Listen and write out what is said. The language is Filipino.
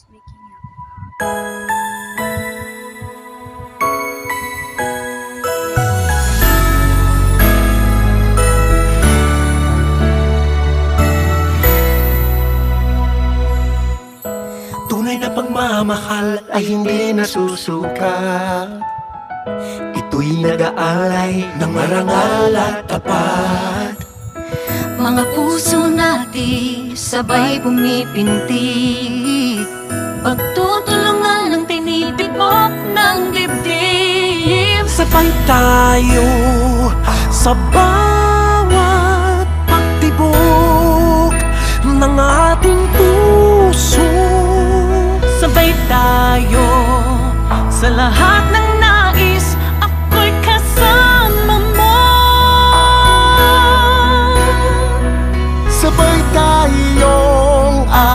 making up. Tunay na pagmamahal ay hindi nasusuka. Ito'y nag-aalay ng marangal at tapat. Mga puso natin sabay pumipintig, pagtutulungan ng tinitibok ng dibdib. Sabay tayo sa bawat pagtibok ng ating puso. Sabay tayo sa lahat